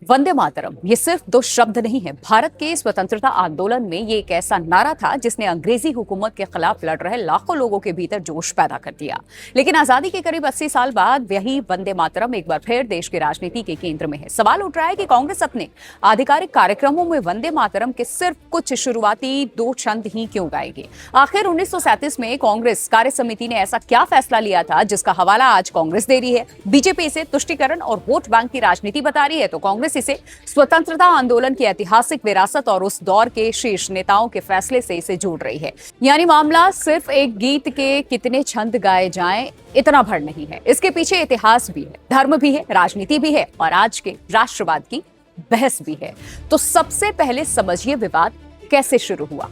वंदे मातरम ये सिर्फ दो शब्द नहीं है। भारत के स्वतंत्रता आंदोलन में ये एक ऐसा नारा था जिसने अंग्रेजी हुकूमत के खिलाफ लड़ रहे लाखों लोगों के भीतर जोश पैदा कर दिया। लेकिन आजादी के करीब 80 साल बाद वही वंदे मातरम एक बार फिर देश की राजनीति के केंद्र में है। सवाल उठ रहा है कि कांग्रेस अपने आधिकारिक कार्यक्रमों में वंदे मातरम के सिर्फ कुछ शुरुआती दो छंद ही क्यों गाएगी। आखिर 1937 में कांग्रेस कार्य समिति ने ऐसा क्या फैसला लिया था जिसका हवाला आज कांग्रेस दे रही है। बीजेपी इसे तुष्टीकरण और वोट बैंक की राजनीति बता रही है तो कांग्रेस इसे स्वतंत्रता आंदोलन की ऐतिहासिक विरासत और उस दौर के शीर्ष नेताओं के फैसले से इसे जोड़ रही है। यानी मामला सिर्फ एक गीत के कितने छंद गाए जाएं इतना भर नहीं है। इसके पीछे इतिहास भी है, धर्म भी है, राजनीति भी है और आज के राष्ट्रवाद की बहस भी है। तो सबसे पहले समझिए विवाद कैसे शुरू हुआ।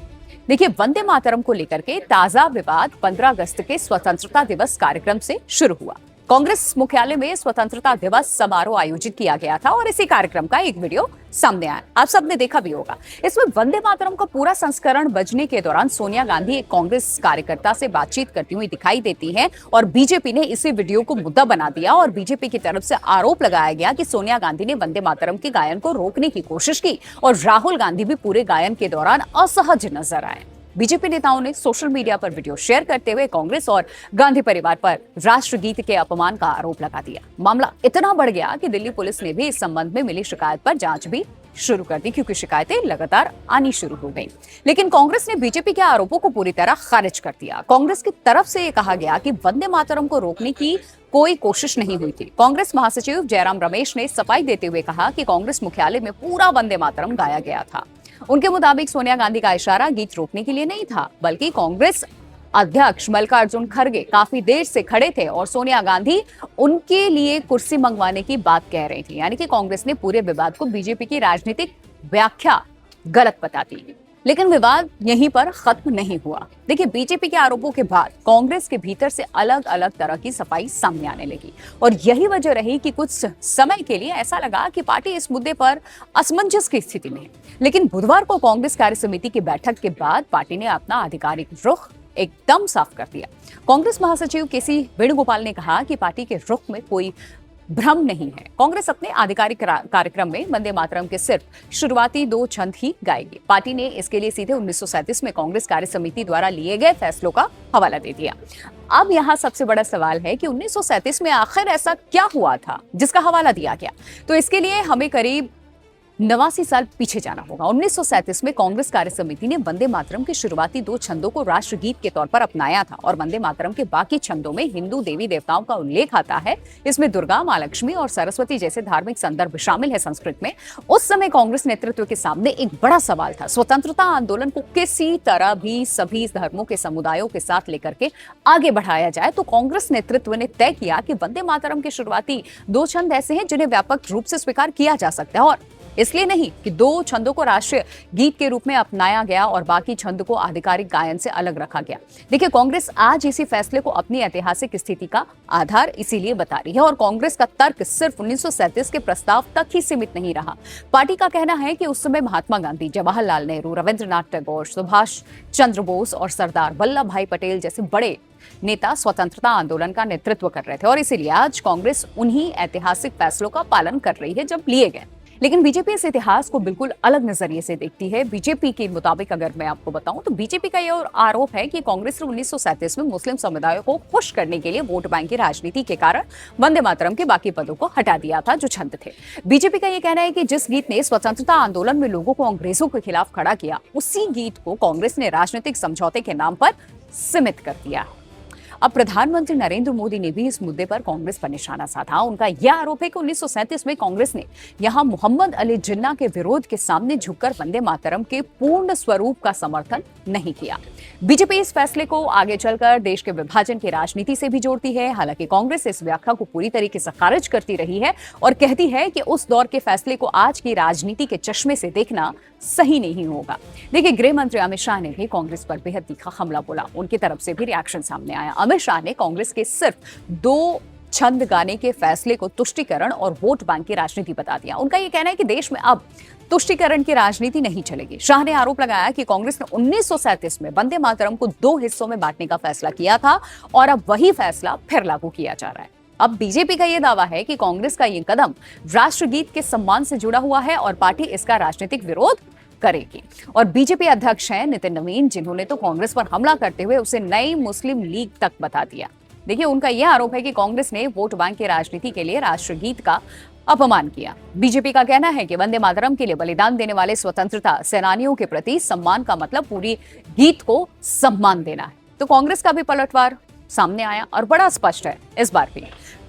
देखिए, वंदे मातरम को लेकर के ताजा विवाद 15 अगस्त के स्वतंत्रता दिवस कार्यक्रम से शुरू हुआ। कांग्रेस मुख्यालय में स्वतंत्रता दिवस समारोह आयोजित किया गया था और इसी कार्यक्रम का एक वीडियो सामने आया, आप सबने देखा भी होगा। इसमें वंदे मातरम का पूरा संस्करण बजने के दौरान सोनिया गांधी एक कांग्रेस कार्यकर्ता से बातचीत करती हुई दिखाई देती हैं और बीजेपी ने इसी वीडियो को मुद्दा बना दिया और बीजेपी की तरफ से आरोप लगाया गया कि सोनिया गांधी ने वंदे मातरम के गायन को रोकने की कोशिश की और राहुल गांधी भी पूरे गायन के दौरान असहज नजर आए। बीजेपी नेताओं ने सोशल मीडिया पर वीडियो शेयर करते हुए कांग्रेस और गांधी परिवार पर राष्ट्रगीत के अपमान का आरोप लगा दिया। मामला इतना बढ़ गया कि दिल्ली पुलिस ने भी इस संबंध में मिली शिकायत पर जांच भी शुरू कर दी, क्योंकि शिकायतें लगातार आनी शुरू हो गई। लेकिन कांग्रेस ने बीजेपी के आरोपों को पूरी तरह खारिज कर दिया। कांग्रेस की तरफ से यह कहा गया कि वंदे मातरम को रोकने की कोई कोशिश नहीं हुई थी। कांग्रेस महासचिव जयराम रमेश ने सफाई देते हुए कहा कि कांग्रेस मुख्यालय में पूरा वंदे मातरम गाया गया था। उनके मुताबिक सोनिया गांधी का इशारा गीत रोकने के लिए नहीं था, बल्कि कांग्रेस अध्यक्ष मल्लिकार्जुन खड़गे काफी देर से खड़े थे और सोनिया गांधी उनके लिए कुर्सी मंगवाने की बात कह रही थी। यानी कि कांग्रेस ने पूरे विवाद को बीजेपी की राजनीतिक व्याख्या गलत बताती। लेकिन विवाद यहीं पर खत्म नहीं हुआ। देखिए, बीजेपी के आरोपों के बाद कांग्रेस के भीतर से अलग अलग तरह की सफाई सामने आने लगी और यही वजह रही कि कुछ समय के लिए ऐसा लगा कि पार्टी इस मुद्दे पर असमंजस की स्थिति में है। लेकिन बुधवार को कांग्रेस कार्य समिति की बैठक के बाद पार्टी ने अपना आधिकारिक रुख एकदम साफ कर दिया। कांग्रेस महासचिव केसी वेणुगोपाल ने कहा कि पार्टी के रुख में कोई भ्रम नहीं है। कांग्रेस अपने आधिकारिक कार्यक्रम में वंदे मातरम के सिर्फ शुरुआती दो छंद ही गाएगी। पार्टी ने इसके लिए सीधे 1937 में कांग्रेस कार्य समिति द्वारा लिए गए फैसलों का हवाला दे दिया। अब यहाँ सबसे बड़ा सवाल है कि 1937 में आखिर ऐसा क्या हुआ था जिसका हवाला दिया गया। तो इसके लिए हमें करीब 89 साल पीछे जाना होगा। 1937 में कांग्रेस कार्य समिति ने वंदे मातरम के शुरुआती दो छंदों को राष्ट्रगीत के तौर पर अपनाया था और वंदे मातरम के बाकी छंदों में हिंदू देवी देवताओं का उल्लेख आता है। इसमें दुर्गा, मां लक्ष्मी और सरस्वती जैसे धार्मिक संदर्भ शामिल है संस्कृत में। उस समय कांग्रेस नेतृत्व के सामने एक बड़ा सवाल था। स्वतंत्रता आंदोलन को किसी तरह भी सभी धर्मों के समुदायों के साथ लेकर के आगे बढ़ाया जाए। तो कांग्रेस नेतृत्व ने तय किया कि वंदे मातरम के शुरुआती दो छंद ऐसे हैं जिन्हें व्यापक रूप से स्वीकार किया जा सकता है और इसलिए नहीं कि दो छंदों को राष्ट्रीय गीत के रूप में अपनाया गया और बाकी छंद को आधिकारिक गायन से अलग रखा गया। देखिए, कांग्रेस आज इसी फैसले को अपनी ऐतिहासिक स्थिति का आधार इसीलिए बता रही है और कांग्रेस का तर्क सिर्फ 1937 के प्रस्ताव तक ही सीमित नहीं रहा। पार्टी का कहना है कि उस समय महात्मा गांधी, जवाहरलाल नेहरू, रविंद्रनाथ टैगोर, सुभाष चंद्र बोस और सरदार वल्लभ भाई पटेल जैसे बड़े नेता स्वतंत्रता आंदोलन का नेतृत्व कर रहे थे और इसीलिए आज कांग्रेस उन्हीं ऐतिहासिक फैसलों का पालन कर रही है जब लिए गए। लेकिन बीजेपी इस इतिहास को बिल्कुल अलग नजरिए से देखती है। बीजेपी के मुताबिक अगर मैं आपको बताऊं तो बीजेपी का यह आरोप है कि कांग्रेस ने 1937 में मुस्लिम समुदाय को खुश करने के लिए वोट बैंक की राजनीति के कारण वंदे मातरम के बाकी पदों को हटा दिया था जो छंद थे। बीजेपी का यह कहना है कि जिस गीत ने स्वतंत्रता आंदोलन में लोगों को अंग्रेजों के खिलाफ खड़ा किया, उसी गीत को कांग्रेस ने राजनीतिक समझौते के नाम पर सीमित कर दिया। अब प्रधानमंत्री नरेंद्र मोदी ने भी इस मुद्दे पर कांग्रेस पर निशाना साधा। उनका यह आरोप है कि 1937 में कांग्रेस ने यहां मोहम्मद अली जिन्ना के विरोध के सामने झुककर वंदे मातरम के पूर्ण स्वरूप का समर्थन नहीं किया। बीजेपी इस फैसले को आगे चलकर देश के विभाजन की राजनीति से भी जोड़ती है। हालांकि कांग्रेस इस व्याख्या को पूरी तरीके से खारिज करती रही है और कहती है कि उस दौर के फैसले को आज की राजनीति के चश्मे से देखना सही नहीं होगा। देखिए, गृह मंत्री अमित शाह ने भी कांग्रेस पर बेहद तीखा हमला बोला। उनकी तरफ से भी रिएक्शन सामने आया। अमित शाह ने कांग्रेस के सिर्फ दो छंद गाने के फैसले को तुष्टीकरण और वोट बैंक की राजनीति बता दिया। उनका यह कहना है कि देश में अब तुष्टीकरण की राजनीति नहीं चलेगी। शाह ने आरोप लगाया कि कांग्रेस ने 1937 में वंदे मातरम को दो हिस्सों में बांटने का फैसला किया था और अब वही फैसला फिर लागू किया जा रहा है। अब बीजेपी का यह दावा है कि कांग्रेस का ये कदम राष्ट्रगीत के सम्मान से जुड़ा हुआ है और पार्टी इसका राजनीतिक विरोध करेगी। और बीजेपी अध्यक्ष हैं नितिन नवीन, जिन्होंने तो कांग्रेस पर हमला करते हुए उसे नई मुस्लिम लीग तक बता दिया। देखिए, उनका यह आरोप है कि कांग्रेस ने वोट बैंक की राजनीति के लिए राष्ट्रगीत का अपमान किया। बीजेपी का कहना है कि वंदे मातरम के लिए बलिदान देने वाले स्वतंत्रता सेनानियों के प्रति सम्मान का मतलब पूरी गीत को सम्मान देना है। तो कांग्रेस का भी पलटवार सामने आया और बड़ा स्पष्ट है इस बार भी।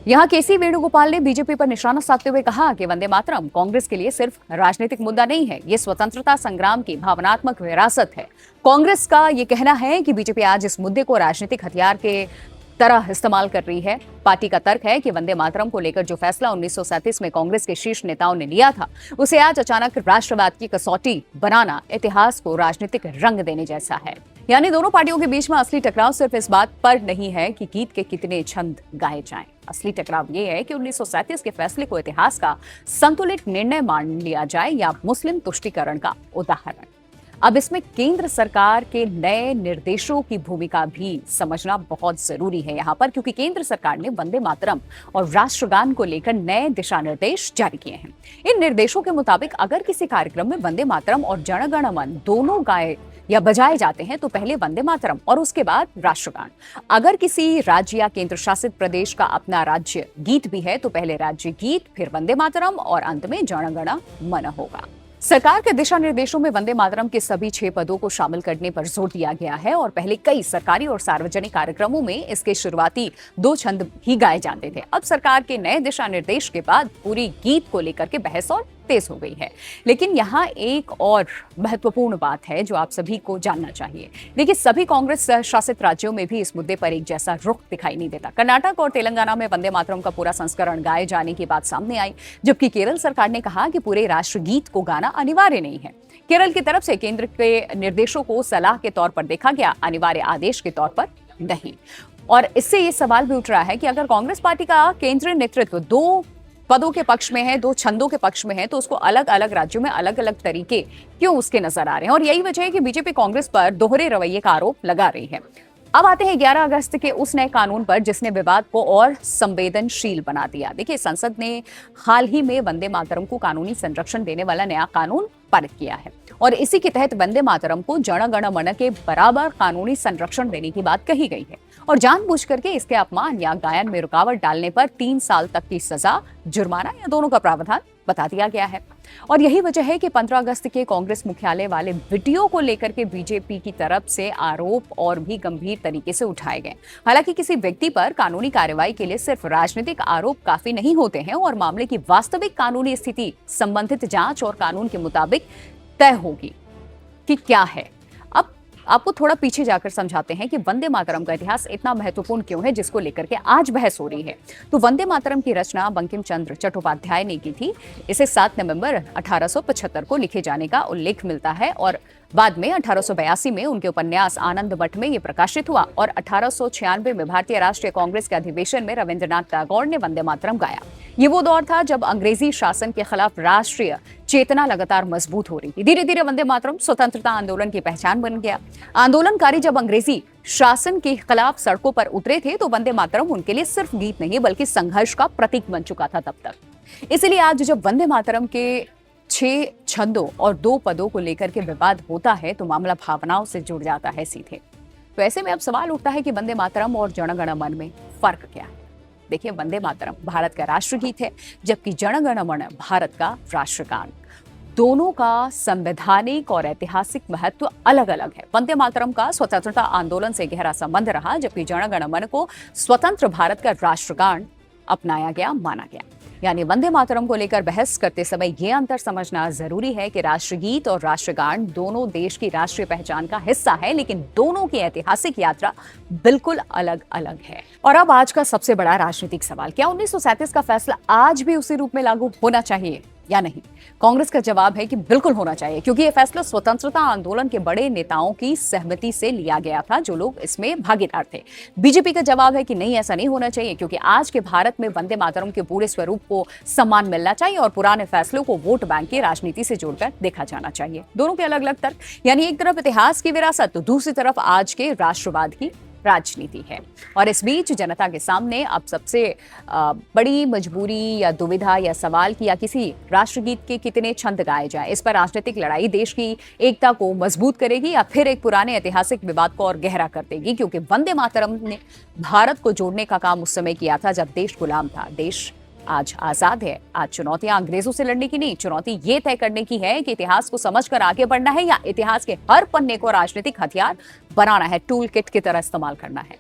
यहाँ केसी वेणुगोपाल ने बीजेपी पर निशाना साधते हुए कहा कि वंदे मातरम कांग्रेस के लिए सिर्फ राजनीतिक मुद्दा नहीं है, ये स्वतंत्रता संग्राम की भावनात्मक विरासत है। कांग्रेस का ये कहना है कि बीजेपी आज इस मुद्दे को राजनीतिक हथियार के तरह इस्तेमाल कर रही है। पार्टी का तर्क है कि वंदे मातरम को लेकर जो फैसला 1937 में कांग्रेस के शीर्ष नेताओं ने लिया था, उसे आज अचानक राष्ट्रवाद की कसौटी बनाना इतिहास को राजनीतिक रंग देने जैसा है। यानी दोनों पार्टियों के बीच में असली टकराव सिर्फ इस बात पर नहीं है कि गीत के कितने छंद गाए जाएं। असली टकराव ये है कि 1937 के फैसले को इतिहास का संतुलित निर्णय मान लिया जाए या मुस्लिम तुष्टीकरण का उदाहरण। अब इसमें केंद्र सरकार के नए निर्देशों की भूमिका भी समझना बहुत जरूरी है यहाँ पर, क्योंकि केंद्र सरकार ने वंदे मातरम और राष्ट्रगान को लेकर नए दिशा निर्देश जारी किए हैं। इन निर्देशों के मुताबिक अगर किसी कार्यक्रम में वंदे मातरम और जन गण मन दोनों गाए या बजाए जाते हैं तो पहले वंदे मातरम और उसके बाद राष्ट्रगान। अगर किसी राज्य या केंद्र शासित प्रदेश का अपना राज्य गीत भी है तो पहले राज्य गीत, फिर वंदे मातरम और अंत में जन गण मन होगा। सरकार के दिशा निर्देशों में वंदे मातरम के सभी 6 पदों को शामिल करने पर जोर दिया गया है और पहले कई सरकारी और सार्वजनिक कार्यक्रमों में इसके शुरुआती 2 छंद ही गाए जाते थे। अब सरकार के नए दिशा निर्देश के बाद पूरी गीत को लेकर के बहस और तेज हो गई है। लेकिन यहाँ एक और महत्वपूर्ण बात है जो आप सभी को जानना चाहिए। देखिए, सभी कांग्रेस शासित राज्यों में भी इस मुद्दे पर एक जैसा रुख दिखाई नहीं देता। कर्नाटक और तेलंगाना में वंदे मातरम का पूरा संस्करण गाए जाने की बात सामने आई, जबकि केरल सरकार ने कहा कि पूरे राष्ट्रगीत को गाना अनिवार्य नहीं है। केरल की तरफ से केंद्र के निर्देशों को सलाह के तौर पर देखा गया, अनिवार्य आदेश के तौर पर नहीं। और इससे ये सवाल भी उठ रहा है कि अगर कांग्रेस पार्टी का केंद्रीय नेतृत्व 2 पदों के पक्ष में है, 2 छंदों के पक्ष में है, तो उसको अलग अलग राज्यों में अलग अलग तरीके क्यों उसके नजर आ रहे हैं। और यही वजह है कि बीजेपी कांग्रेस पर दोहरे रवैये का आरोप लगा रही है। अब आते हैं 11 अगस्त के उस नए कानून पर जिसने विवाद को और संवेदनशील बना दिया। देखिए, संसद ने हाल ही में वंदे मातरम को कानूनी संरक्षण देने वाला नया कानून पारित किया है और इसी के तहत वंदे मातरम को जन गण मन के बराबर कानूनी संरक्षण देने की बात कही गई है और जानबूझ करके इसके अपमान या गायन में रुकावट डालने पर 3 साल तक की सजा, जुर्माना या दोनों का प्रावधान बता दिया गया है। और यही वजह है कि 15 अगस्त के कांग्रेस मुख्यालय वाले वीडियो को लेकर के बीजेपी की तरफ से आरोप और भी गंभीर तरीके से उठाए गए। हालांकि किसी व्यक्ति पर कानूनी कार्रवाई के लिए सिर्फ राजनीतिक आरोप काफी नहीं होते हैं और मामले की वास्तविक कानूनी स्थिति संबंधित जांच और कानून के मुताबिक तय होगी कि क्या है। अब आपको थोड़ा पीछे जाकर समझाते हैं कि वंदे मातरम का इतिहास इतना महत्वपूर्ण क्यों है जिसको लेकर के आज बहस हो रही है। तो वंदे मातरम की रचना बंकिम चंद्र चट्टोपाध्याय ने की थी। इसे 7 नवंबर 1875 को लिखे जाने का उल्लेख मिलता है और बाद में 1882 में उनके उपन्यास आनंद मठ में ये प्रकाशित हुआ और 1896 में भारतीय राष्ट्रीय कांग्रेस के अधिवेशन में रविंद्रनाथ टैगोर ने वंदे मातरम गाया। ये वो दौर था जब अंग्रेजी शासन के खिलाफ राष्ट्रीय चेतना लगातार मजबूत हो रही थी। धीरे धीरे वंदे मातरम स्वतंत्रता आंदोलन की पहचान बन गया। आंदोलनकारी जब अंग्रेजी शासन के खिलाफ सड़कों पर उतरे थे तो वंदे मातरम उनके लिए सिर्फ गीत नहीं बल्कि संघर्ष का प्रतीक बन चुका था तब तक। इसलिए आज जब वंदे मातरम के 6 छंदों और 2 पदों को लेकर के विवाद होता है तो मामला भावनाओं से जुड़ जाता है सीधे। तो ऐसे में अब सवाल उठता है कि वंदे मातरम और जन गण मन में फर्क क्या है। देखिए, वंदे मातरम भारत का राष्ट्रगीत है जबकि जन गण मन भारत का राष्ट्रगान। दोनों का संवैधानिक और ऐतिहासिक महत्व अलग अलग है। वंदे मातरम का स्वतंत्रता आंदोलन से गहरा संबंध रहा जबकि जन गण मन को स्वतंत्र भारत का राष्ट्रगान अपनाया गया, माना गया। यानी वंदे मातरम को लेकर बहस करते समय यह अंतर समझना जरूरी है कि राष्ट्रगीत और राष्ट्रगान दोनों देश की राष्ट्रीय पहचान का हिस्सा है, लेकिन दोनों की ऐतिहासिक यात्रा बिल्कुल अलग अलग है। और अब आज का सबसे बड़ा राजनीतिक सवाल, क्या 1937 का फैसला आज भी उसी रूप में लागू होना चाहिए या नहीं? कांग्रेस का जवाब है कि बिल्कुल होना चाहिए, क्योंकि यह फैसला स्वतंत्रता आंदोलन के बड़े नेताओं की सहमति से लिया गया था जो लोग इसमें भागीदार थे। बीजेपी का जवाब है कि नहीं, ऐसा नहीं होना चाहिए, क्योंकि आज के भारत में वंदे मातरम के पूरे स्वरूप को सम्मान मिलना चाहिए और पुराने फैसलों को वोट बैंक की राजनीति से जोड़कर देखा जाना चाहिए। दोनों के अलग अलग तर्क, यानी एक तरफ इतिहास की विरासत तो दूसरी तरफ आज के राष्ट्रवाद की राजनीति है। और इस बीच जनता के सामने अब सबसे बड़ी मजबूरी या दुविधा या सवाल कि या किसी राष्ट्रगीत के कितने छंद गाए जाएं, इस पर राजनीतिक लड़ाई देश की एकता को मजबूत करेगी या फिर एक पुराने ऐतिहासिक विवाद को और गहरा कर देगी। क्योंकि वंदे मातरम ने भारत को जोड़ने का काम उस समय किया था जब देश गुलाम था। देश आज आजाद है। आज चुनौतियां अंग्रेजों से लड़ने की नहीं, चुनौती ये तय करने की है कि इतिहास को समझकर आगे बढ़ना है या इतिहास के हर पन्ने को राजनीतिक हथियार बनाना है, टूल किट की तरह इस्तेमाल करना है।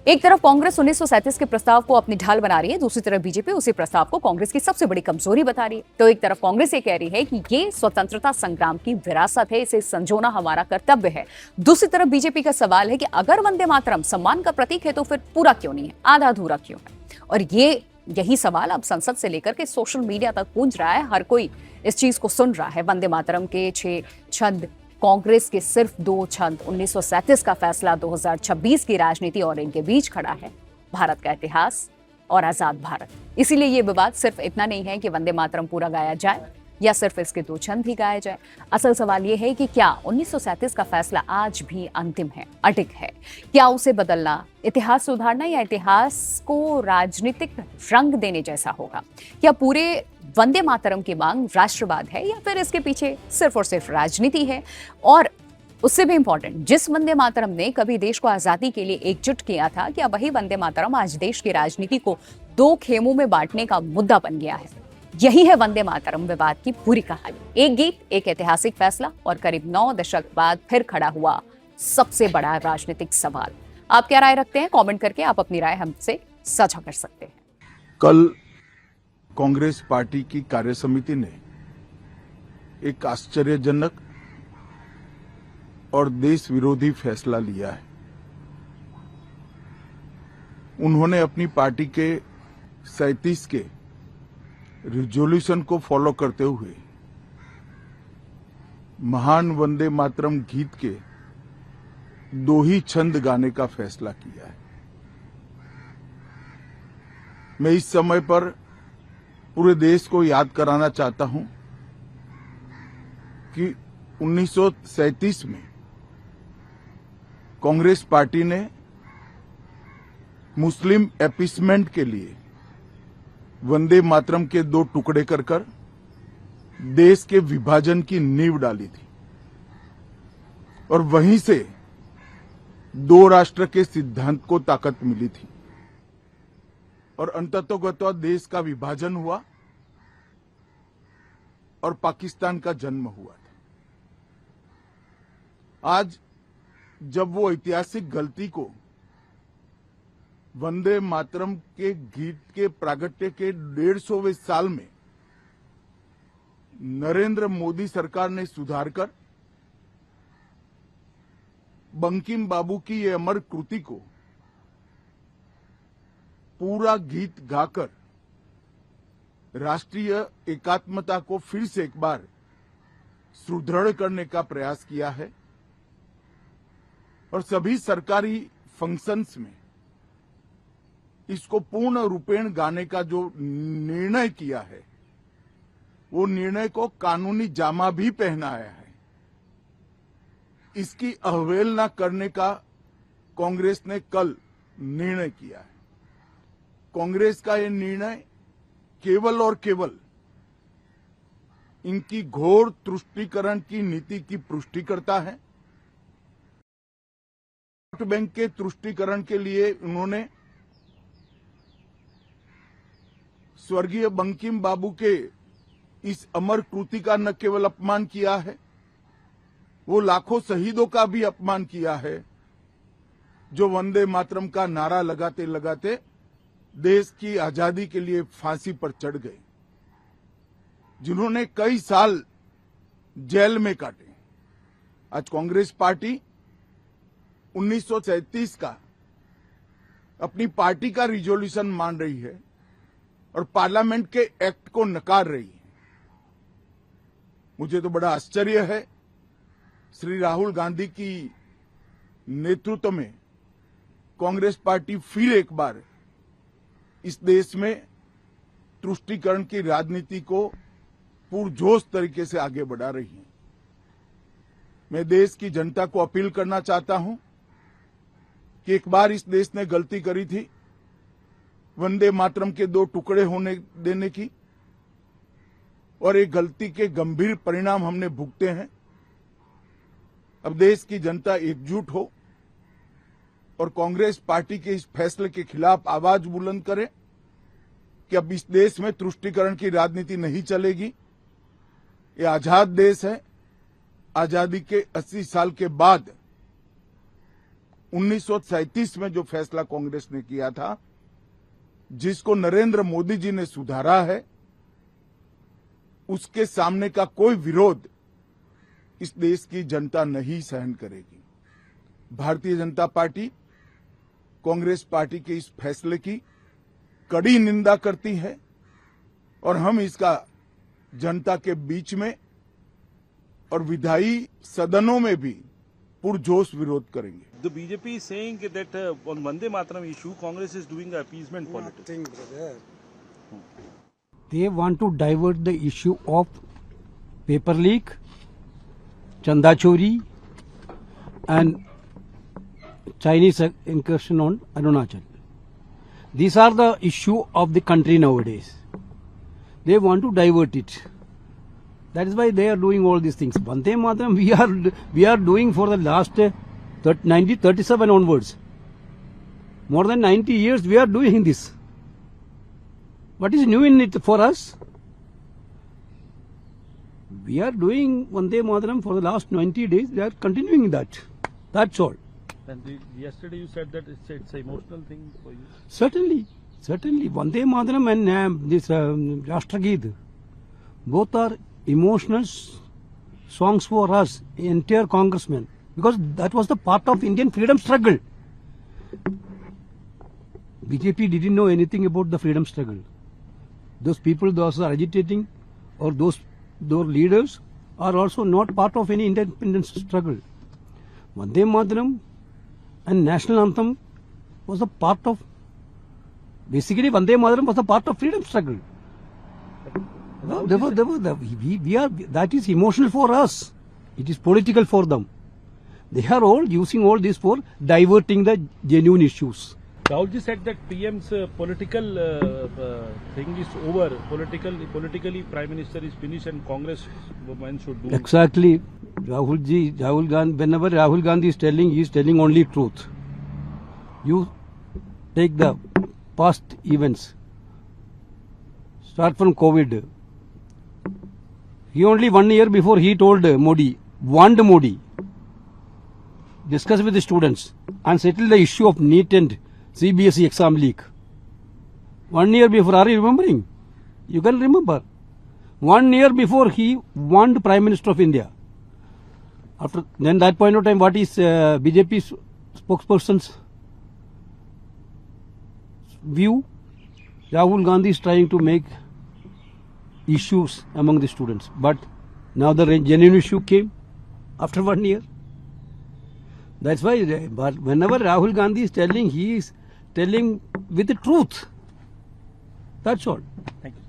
एक तरफ कांग्रेस 1937 के प्रस्ताव को अपनी ढाल बना रही है, दूसरी तरफ बीजेपी उसी प्रस्ताव को कांग्रेस की सबसे बड़ी कमजोरी बता रही है। तो एक तरफ कांग्रेस ये कह रही है कि ये स्वतंत्रता संग्राम की विरासत है, इसे संजोना हमारा कर्तव्य है। दूसरी तरफ बीजेपी का सवाल है कि अगर वंदे मातरम सम्मान का प्रतीक है तो फिर पूरा क्यों नहीं है, आधा अधूरा क्यों है। और यही सवाल अब संसद से लेकर के सोशल मीडिया तक गूंज रहा है। हर कोई इस चीज को सुन रहा है। वंदे मातरम के 6 छंद, कांग्रेस के सिर्फ 2 छंद, 1937 का फैसला, 2026 की राजनीति और इनके बीच खड़ा है भारत का इतिहास और आजाद भारत। इसीलिए ये विवाद सिर्फ इतना नहीं है कि वंदे मातरम पूरा गाया जाए या सिर्फ इसके 2 छंद ही गाए जाए। असल सवाल यह है कि क्या 1937 का फैसला आज भी अंतिम है, अडिग है? क्या उसे बदलना इतिहास सुधारना या इतिहास को राजनीतिक रंग देने जैसा होगा? क्या पूरे वंदे मातरम की मांग राष्ट्रवाद है या फिर इसके पीछे सिर्फ और सिर्फ राजनीति है? और उससे भी इंपॉर्टेंट, जिस वंदे मातरम ने कभी देश को आजादी के लिए एकजुट किया था, क्या वही वंदे मातरम आज देश की राजनीति को 2 खेमों में बांटने का मुद्दा बन गया है? यही है वंदे मातरम विवाद की पूरी कहानी। एक गीत, एक ऐतिहासिक फैसला और करीब 9 दशक बाद फिर खड़ा हुआ सबसे बड़ा राजनीतिक सवाल। आप क्या राय रखते हैं? कमेंट करके आप अपनी राय हमसे साझा कर सकते हैं। कल कांग्रेस पार्टी की कार्यसमिति ने एक आश्चर्यजनक और देश विरोधी फैसला लिया है। उन्होंने अपनी पार्टी के 37 के रिजोल्यूशन को फॉलो करते हुए महान वंदे मातरम गीत के 2 ही छंद गाने का फैसला किया है। मैं इस समय पर पूरे देश को याद कराना चाहता हूं कि 1937 में कांग्रेस पार्टी ने मुस्लिम अपीसमेंट के लिए वंदे मातरम के 2 टुकड़े कर देश के विभाजन की नींव डाली थी और वहीं से 2 राष्ट्र के सिद्धांत को ताकत मिली थी और अंततोगत्वा देश का विभाजन हुआ और पाकिस्तान का जन्म हुआ था। आज जब वो ऐतिहासिक गलती को वंदे मातरम के गीत के प्रागट्य के 150वें साल में नरेंद्र मोदी सरकार ने सुधारकर बंकिम बाबू की ये अमर कृति को पूरा गीत गाकर राष्ट्रीय एकात्मता को फिर से एक बार सुदृढ़ करने का प्रयास किया है और सभी सरकारी फंक्शंस में इसको पूर्ण रूपेण गाने का जो निर्णय किया है, वो निर्णय को कानूनी जामा भी पहनाया है। इसकी अवहेलना करने का कांग्रेस ने कल निर्णय किया है। कांग्रेस का ये निर्णय केवल और केवल इनकी घोर तुष्टीकरण की नीति की पुष्टि करता है। वोट बैंक के तुष्टीकरण के लिए उन्होंने स्वर्गीय बंकिम बाबू के इस अमर कृति का न केवल अपमान किया है, वो लाखों शहीदों का भी अपमान किया है जो वंदे मातरम का नारा लगाते लगाते देश की आजादी के लिए फांसी पर चढ़ गए, जिन्होंने कई साल जेल में काटे। आज कांग्रेस पार्टी 1937 का अपनी पार्टी का रिजोल्यूशन मान रही है और पार्लियामेंट के एक्ट को नकार रही है। मुझे तो बड़ा आश्चर्य है, श्री राहुल गांधी की नेतृत्व में कांग्रेस पार्टी फिर एक बार इस देश में तुष्टीकरण की राजनीति को पुरजोश तरीके से आगे बढ़ा रही है। मैं देश की जनता को अपील करना चाहता हूं कि एक बार इस देश ने गलती करी थी वंदे मातरम के 2 टुकड़े होने देने की, और एक गलती के गंभीर परिणाम हमने भुगते हैं। अब देश की जनता एकजुट हो और कांग्रेस पार्टी के इस फैसले के खिलाफ आवाज बुलंद करे कि अब इस देश में तुष्टीकरण की राजनीति नहीं चलेगी। ये आजाद देश है। आजादी के 80 साल के बाद 1937 में जो फैसला कांग्रेस ने किया था, जिसको नरेंद्र मोदी जी ने सुधारा है, उसके सामने का कोई विरोध इस देश की जनता नहीं सहन करेगी। भारतीय जनता पार्टी कांग्रेस पार्टी के इस फैसले की कड़ी निंदा करती है और हम इसका जनता के बीच में और विधायी सदनों में भी पुरजोश विरोध करेंगे। The BJP is saying that on Vande Mataram issue, Congress is doing appeasement politics. Nothing, brother. They want to divert the issue of paper leak, chanda chori, and Chinese incursion on Arunachal. These are the issue of the country nowadays. They want to divert it. That is why they are doing all these things. Vande Mataram we are doing for the last 37 onwards. More than 90 years we are doing this. What is new in it for us? We are doing Vande Mataram for the last 90 days. We are continuing that. That's all. And yesterday you said that it's an emotional thing for you. Certainly. Vande Mataram and this Rashtrageet, both are emotional songs for us, entire congressmen, because that was the part of Indian freedom struggle. BJP didn't know anything about the freedom struggle. Those people, those are agitating, or those leaders are also not part of any independence struggle. Vande Mataram and national anthem was a part of, basically Vande Mataram was a part of freedom struggle. No, that is emotional for us. It is political for them. They are all using all this for diverting the genuine issues. Rahulji said that PM's political thing is over. Politically, Prime Minister is finished and Congress women should do. Exactly. Rahul Gandhi, whenever Rahul Gandhi is telling, he is telling only truth. You take the past events. Start from COVID. He only 1 year before he told warned Modi, discuss with the students and settle the issue of NEET and CBSE exam leak. 1 year before, are you remembering? You can remember. 1 year before he warned Prime Minister of India. After then that point of time, what is BJP spokesperson's view? Rahul Gandhi is trying to make issues among the students, but now the genuine issue came after 1 year. That's why, but whenever Rahul Gandhi is telling, he is telling with the truth. That's all. Thank you.